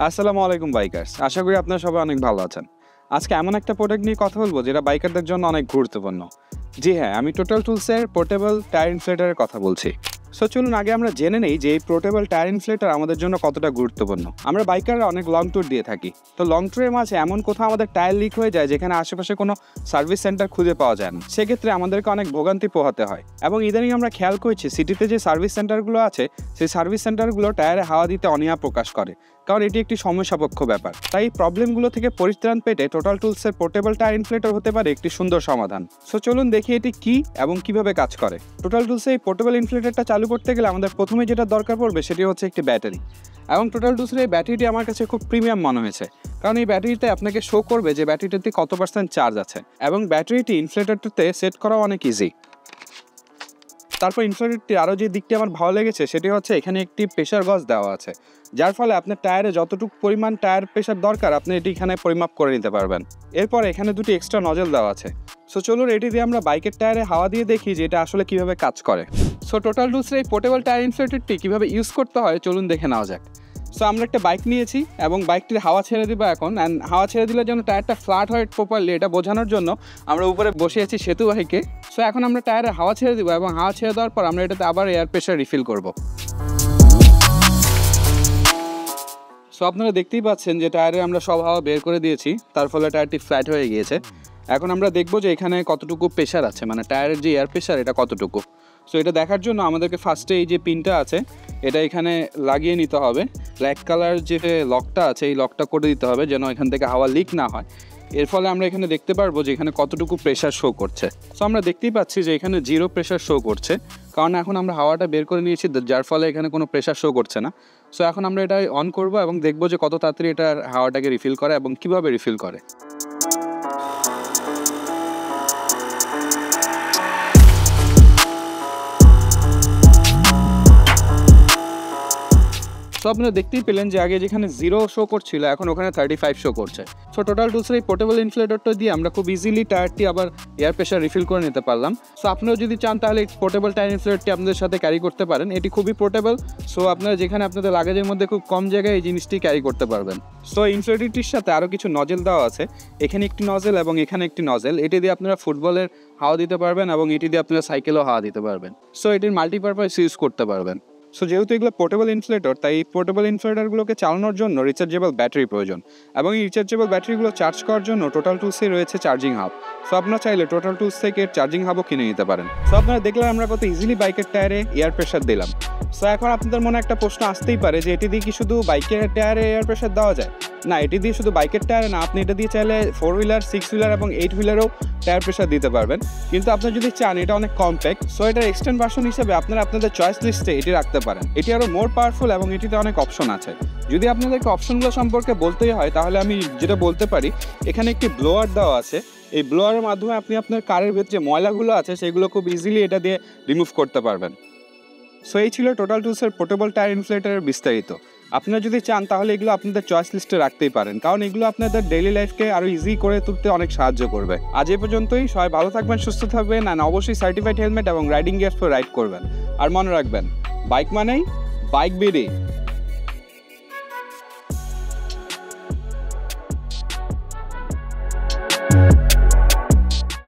আসসালামু আলাইকুম বাইকার্স, আশা করি আপনারা সবাই অনেক ভালো আছেন। আজকে এমন একটা প্রোডাক্ট নিয়ে কথা বলবো যেটা বাইকারদের জন্য অনেক গুরুত্বপূর্ণ। জি হ্যাঁ, আমি টোটাল টুলসের পোর্টেবল টায়ার ইনফ্লেটারের কথা বলছি। সো চলুন আগে আমরা জেনে নেই যে এই পোর্টেবল টায়ার ইনফ্লেটার আমাদের জন্য কতটা গুরুত্বপূর্ণ। আমরা বাইকাররা অনেক লং ট্যুর দিয়ে থাকি, তো লং ট্যুরের মাঝে এমন কোথাও আমাদের টায়ার লিক হয়ে যায় যেখানে আশেপাশে কোনো সার্ভিস সেন্টার খুঁজে পাওয়া যায় না। সেক্ষেত্রে আমাদেরকে অনেক ভোগান্তি পোহাতে হয়। এবং ইদানিং আমরা খেয়াল করছি সিটিতে যে সার্ভিস সেন্টারগুলো আছে সেই সার্ভিস সেন্টারগুলো টায়ারে হাওয়া দিতে অনীহা প্রকাশ করে, কারণ এটি একটি সমস্যাপক্ষ ব্যাপার। তাই এই প্রবলেমগুলো থেকে পরিত্রাণ পেতে টোটাল টুলসের পোর্টেবল টায়ার ইনফ্লেটর হতে পারে একটি সুন্দর সমাধান। সো চলুন দেখি এটি কি এবং কিভাবে কাজ করে। টোটাল টুলসে এই পোর্টেবল ইনফ্লেটরটা চালু করতে গেলে আমাদের প্রথমে যেটা দরকার পড়বে সেটি হচ্ছে একটি ব্যাটারি। এবং টোটাল টুলসের এই ব্যাটারিটি আমার কাছে খুব প্রিমিয়াম মনে হয়েছে, কারণ এই ব্যাটারিতে আপনাকে শো করবে যে ব্যাটারিটাতে কত % চার্জ আছে, এবং ব্যাটারিটি ইনফ্লেটরটিতে সেট করা অনেক ইজি। তারপর ইনফ্লেটরটি আরও যে দিকটি আমার ভালো লেগেছে সেটি হচ্ছে এখানে একটি প্রেশার গজ দেওয়া আছে, যার ফলে আপনার টায়ারে যতটুকু পরিমাণ টায়ার প্রেশার দরকার আপনি এটি এখানে পরিমাপ করে নিতে পারবেন। এরপর এখানে দুটি এক্সট্রা নজল দেওয়া আছে। সো চলুন এটি দিয়ে আমরা বাইকের টায়ারে হাওয়া দিয়ে দেখি যে এটা আসলে কীভাবে কাজ করে। সো টোটাল টুলসের এই পোর্টেবল টায়ার ইনফ্লেটরটি কীভাবে ইউজ করতে হয় চলুন দেখে নেওয়া যাক। সো আমরা একটা বাইক নিয়েছি এবং বাইকটির হাওয়া ছেড়ে দিব এখন। অ্যান্ড হাওয়া ছেড়ে দিলে যেন টায়ারটা ফ্ল্যাট হয় প্রপারলি এটা বোঝানোর জন্য আমরা উপরে বসে আছি সেতুবাহিকে। সো এখন আমরা টায়ারে হাওয়া ছেড়ে দিব এবং হাওয়া ছেড়ে দেওয়ার পর আমরা এটাতে আবার এয়ার প্রেশার রিফিল করব। সো আপনারা দেখতেই পাচ্ছেন যে টায়ারে আমরা সব হাওয়া বের করে দিয়েছি, তার ফলে টায়ারটি ফ্ল্যাট হয়ে গিয়েছে। এখন আমরা দেখব যে এখানে কতটুকু প্রেশার আছে, মানে টায়ারের যে এয়ার প্রেশার এটা কতটুকু। সো এটা দেখার জন্য আমাদেরকে ফার্স্টে এই যে পিনটা আছে এটা এখানে লাগিয়ে নিতে হবে। ব্ল্যাক কালার যে লকটা আছে এই লকটা করে দিতে হবে যেন এখান থেকে হাওয়া লিক না হয়। এর ফলে আমরা এখানে দেখতে পারবো যে এখানে কতটুকু প্রেশার শো করছে। সো আমরা দেখতেই পাচ্ছি যে এখানে 0 প্রেশার শো করছে, কারণ এখন আমরা হাওয়াটা বের করে নিয়েছি যার ফলে এখানে কোনো প্রেশার শো করছে না। সো এখন আমরা এটা অন করব এবং দেখবো যে কত তাড়াতাড়ি এটা হাওয়াটাকে রিফিল করে এবং কিভাবে রিফিল করে। সো আপনারা দেখতেই পেলেন যে আগে যেখানে 0 শো করছিল এখন ওখানে 35 শো করছে। সো টোটাল টুলসের এই পোর্টেবল ইনফ্লেটরটা দিয়ে আমরা খুব ইজিলি টায়ারটি আবার এয়ার প্রেশার রিফিল করে নিতে পারলাম। সো আপনারা যদি চান তাহলে এই পোর্টেবল টায়ার ইনফ্লেটরটি আপনাদের সাথে ক্যারি করতে পারেন। এটি খুবই পোর্টেবল। সো আপনারা যেখানে আপনাদের লাগেজের মধ্যে খুব কম জায়গায় এই জিনিসটি ক্যারি করতে পারবেন। সো ইনফ্লেটরটির সাথে আরও কিছু নজেল দেওয়া আছে, এখানে একটি নজেল এবং এখানে একটি নজেল। এটি দিয়ে আপনারা ফুটবলের হাওয়া দিতে পারবেন এবং এটি দিয়ে আপনারা সাইকেলও হাওয়া দিতে পারবেন। সো এটির মাল্টিপারপাস ইউজ করতে পারবেন। সো যেহেতু এগুলো পোর্টেবল ইনফ্লেটর তাই এই পোর্টেবল ইনফ্লেটরগুলোকে চালানোর জন্য রিচার্জেবল ব্যাটারি প্রয়োজন, এবং এই রিচার্জেবল ব্যাটারিগুলো চার্জ করার জন্য টোটাল টুলসে রয়েছে চার্জিং হাব। সো আপনারা চাইলে টোটাল টুলস থেকে চার্জিং হাবও কিনে নিতে পারেন। সো আপনারা দেখলেন আমরা কত ইজিলি বাইকের টায়ারে এয়ার প্রেশার দিলাম। সো এখন আপনাদের মনে একটা প্রশ্ন আসতেই পারে যে এটি দিয়ে কি শুধু বাইকের টায়ারে এয়ার প্রেশার দেওয়া যায়? না, এটি দিয়ে শুধু বাইকের টায়ারে না, আপনি এটা দিয়ে চাইলে 4 হুইলার, 6 হুইলার এবং 8 হুইলারও টায়ার প্রেশার দিতে পারবেন। কিন্তু আপনারা যদি চান এটা অনেক কম্প্যাক্ট, সো এটার এক্সটেন্ড ভার্সন হিসেবে আপনারা আপনাদের চয়েস লিস্টে এটি রাখতে পারেন। এটি আরও মোর পাওয়ারফুল এবং এটিতে অনেক অপশন আছে। যদি আপনাদেরকে অপশনগুলো সম্পর্কে বলতেই হয় তাহলে আমি যেটা বলতে পারি, এখানে একটি ব্লোয়ার দেওয়া আছে। এই ব্লোয়ারের মাধ্যমে আপনি আপনার কারের ভেতরে যে ময়লাগুলো আছে সেগুলো খুব ইজিলি এটা দিয়ে রিমুভ করতে পারবেন। সো এই ছিল টোটাল টুলসের পোর্টেবল টায়ার ইনফ্লেটরের বিস্তারিত। আপনারা যদি চান তাহলে এগুলো আপনাদের চয়েস লিস্টে রাখতেই পারেন, কারণ এগুলো আপনাদের ডেইলি লাইফকে আরও ইজি করে তুলতে অনেক সাহায্য করবে। আজ এ পর্যন্তই। সবাই ভালো থাকবেন, সুস্থ থাকবেন, আর অবশ্যই সার্টিফাইড হেলমেট এবং রাইডিং গিয়ার্স পরে রাইড করবেন। আর মনে রাখবেন, বাইক মানেই বাইক বিডি।